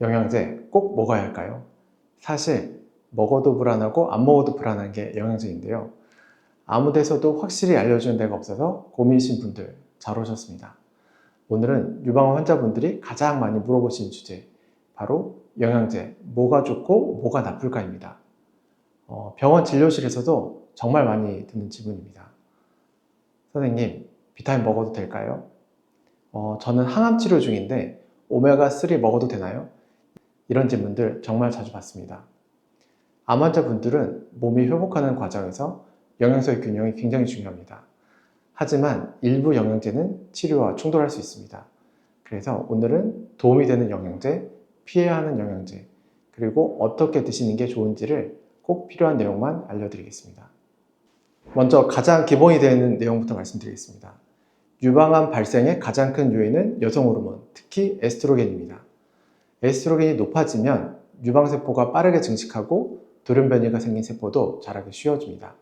영양제 꼭 먹어야 할까요? 사실 먹어도 불안하고 안 먹어도 불안한 게 영양제인데요. 아무 데서도 확실히 알려주는 데가 없어서 고민이신 분들 잘 오셨습니다. 오늘은 유방암 환자분들이 가장 많이 물어보시는 주제, 바로 영양제 뭐가 좋고 뭐가 나쁠까입니다. 병원 진료실에서도 정말 많이 듣는 질문입니다. 선생님, 비타민 먹어도 될까요? 저는 항암 치료 중인데 오메가3 먹어도 되나요? 이런 질문들 정말 자주 받습니다. 암 환자분들은 몸이 회복하는 과정에서 영양소의 균형이 굉장히 중요합니다. 하지만 일부 영양제는 치료와 충돌할 수 있습니다. 그래서 오늘은 도움이 되는 영양제, 피해야 하는 영양제, 그리고 어떻게 드시는 게 좋은지를 꼭 필요한 내용만 알려드리겠습니다. 먼저 가장 기본이 되는 내용부터 말씀드리겠습니다. 유방암 발생의 가장 큰 요인은 여성 호르몬, 특히 에스트로겐입니다. 에스트로겐이 높아지면 유방세포가 빠르게 증식하고 돌연변이가 생긴 세포도 자라기 쉬워집니다.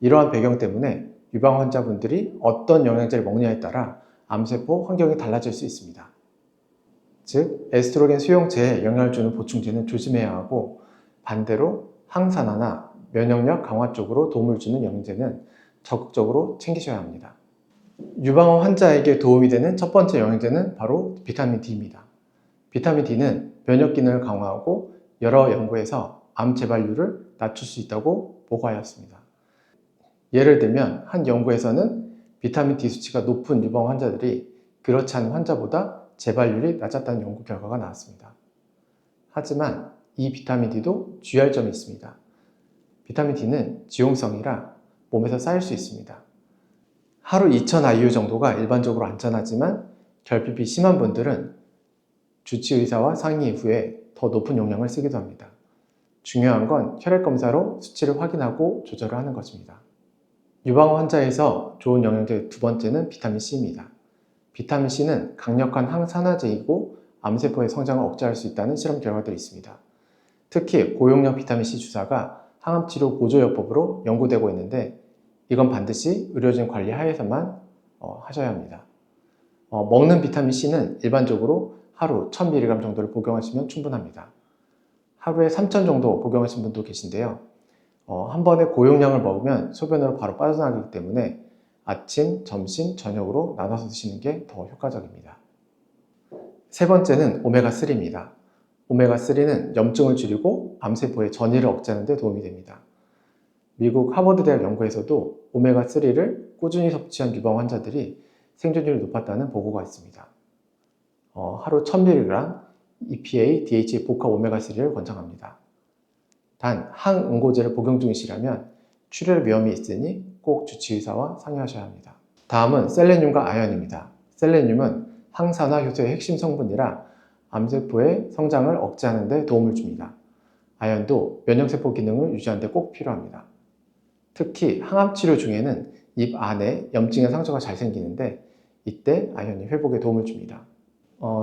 이러한 배경 때문에 유방 환자분들이 어떤 영양제를 먹느냐에 따라 암세포 환경이 달라질 수 있습니다. 즉, 에스트로겐 수용체에 영향을 주는 보충제는 조심해야 하고, 반대로 항산화나 면역력 강화 쪽으로 도움을 주는 영양제는 적극적으로 챙기셔야 합니다. 유방암 환자에게 도움이 되는 첫 번째 영양제는 바로 비타민 D입니다. 비타민 D는 면역 기능을 강화하고 여러 연구에서 암 재발률을 낮출 수 있다고 보고하였습니다. 예를 들면 한 연구에서는 비타민 D 수치가 높은 유방 환자들이 그렇지 않은 환자보다 재발률이 낮았다는 연구 결과가 나왔습니다. 하지만 이 비타민 D도 주의할 점이 있습니다. 비타민 D는 지용성이라 몸에서 쌓일 수 있습니다. 하루 2000 IU 정도가 일반적으로 안전하지만 결핍이 심한 분들은 주치의사와 상의 이후에 더 높은 용량을 쓰기도 합니다. 중요한 건 혈액검사로 수치를 확인하고 조절을 하는 것입니다. 유방암 환자에서 좋은 영양제 두 번째는 비타민C입니다. 비타민C는 강력한 항산화제이고 암세포의 성장을 억제할 수 있다는 실험 결과들이 있습니다. 특히 고용량 비타민C 주사가 항암치료 보조요법으로 연구되고 있는데, 이건 반드시 의료진 관리 하에서만 하셔야 합니다. 먹는 비타민C는 일반적으로 하루 1000mg 정도를 복용하시면 충분합니다. 하루에 3000 정도 복용하신 분도 계신데요. 한 번에 고용량을 먹으면 소변으로 바로 빠져나가기 때문에 아침, 점심, 저녁으로 나눠서 드시는 게 더 효과적입니다. 세 번째는 오메가3입니다. 오메가3는 염증을 줄이고 암세포의 전이를 억제하는 데 도움이 됩니다. 미국 하버드대학 연구에서도 오메가3를 꾸준히 섭취한 유방 환자들이 생존율이 높았다는 보고가 있습니다. 하루 1000mg EPA, DHA 복합 오메가3를 권장합니다. 단, 항응고제를 복용 중이시라면 출혈 위험이 있으니 꼭 주치의사와 상의하셔야 합니다. 다음은 셀레늄과 아연입니다. 셀레늄은 항산화 효소의 핵심 성분이라 암세포의 성장을 억제하는 데 도움을 줍니다. 아연도 면역세포 기능을 유지하는 데 꼭 필요합니다. 특히 항암 치료 중에는 입 안에 염증의 상처가 잘 생기는데, 이때 아연이 회복에 도움을 줍니다.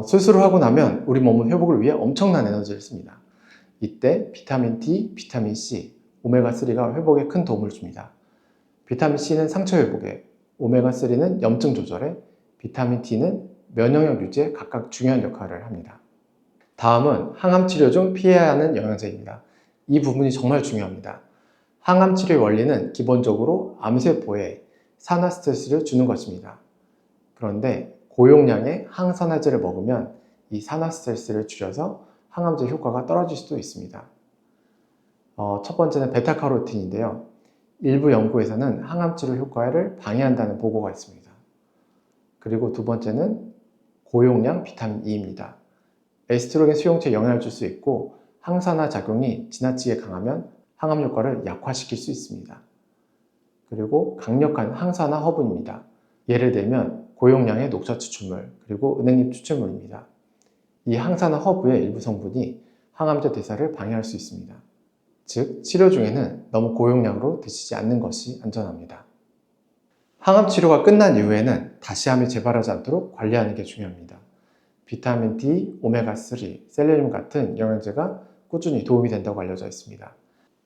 수술을 하고 나면 우리 몸은 회복을 위해 엄청난 에너지를 씁니다. 이때 비타민 D, 비타민 C, 오메가3가 회복에 큰 도움을 줍니다. 비타민 C는 상처 회복에, 오메가3는 염증 조절에, 비타민 D는 면역력 유지에 각각 중요한 역할을 합니다. 다음은 항암 치료 중 피해야 하는 영양제입니다. 이 부분이 정말 중요합니다. 항암 치료의 원리는 기본적으로 암세포에 산화 스트레스를 주는 것입니다. 그런데 고용량의 항산화제를 먹으면 이 산화 스트레스를 줄여서 항암제 효과가 떨어질 수도 있습니다. 첫 번째는 베타카로틴인데요. 일부 연구에서는 항암 치료 효과를 방해한다는 보고가 있습니다. 그리고 두 번째는 고용량 비타민 E입니다. 에스트로겐 수용체에 영향을 줄 수 있고, 항산화 작용이 지나치게 강하면 항암 효과를 약화시킬 수 있습니다. 그리고 강력한 항산화 허브입니다. 예를 들면 고용량의 녹차 추출물, 그리고 은행잎 추출물입니다. 이 항산화 허브의 일부 성분이 항암제 대사를 방해할 수 있습니다. 즉, 치료 중에는 너무 고용량으로 드시지 않는 것이 안전합니다. 항암 치료가 끝난 이후에는 다시 암이 재발하지 않도록 관리하는 게 중요합니다. 비타민 D, 오메가3, 셀레늄 같은 영양제가 꾸준히 도움이 된다고 알려져 있습니다.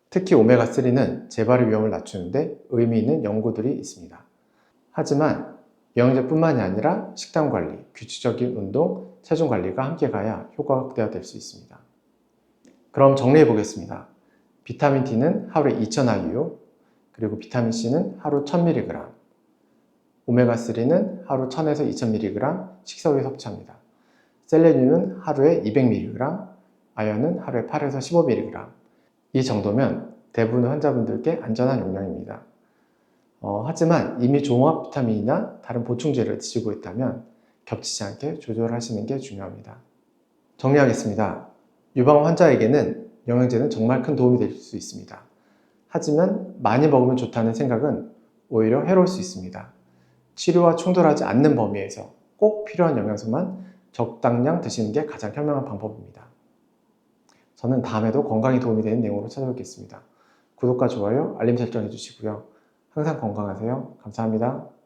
특히 오메가3는 재발의 위험을 낮추는데 의미 있는 연구들이 있습니다. 하지만 영양제뿐만이 아니라 식단 관리, 규칙적인 운동, 체중 관리가 함께 가야 효과가 극대화될 수 있습니다. 그럼 정리해 보겠습니다. 비타민 D는 하루에 2000IU, 그리고 비타민 C는 하루 1000mg, 오메가3는 하루 1000에서 2000mg 식사 후에 섭취합니다. 셀레늄은 하루에 200mg, 아연은 하루에 8에서 15mg. 이 정도면 대부분 환자분들께 안전한 용량입니다. 하지만 이미 종합 비타민이나 다른 보충제를 드시고 있다면 겹치지 않게 조절하시는 게 중요합니다. 정리하겠습니다. 유방 환자에게는 영양제는 정말 큰 도움이 될 수 있습니다. 하지만 많이 먹으면 좋다는 생각은 오히려 해로울 수 있습니다. 치료와 충돌하지 않는 범위에서 꼭 필요한 영양소만 적당량 드시는 게 가장 현명한 방법입니다. 저는 다음에도 건강에 도움이 되는 내용으로 찾아뵙겠습니다. 구독과 좋아요, 알림 설정 해주시고요. 항상 건강하세요. 감사합니다.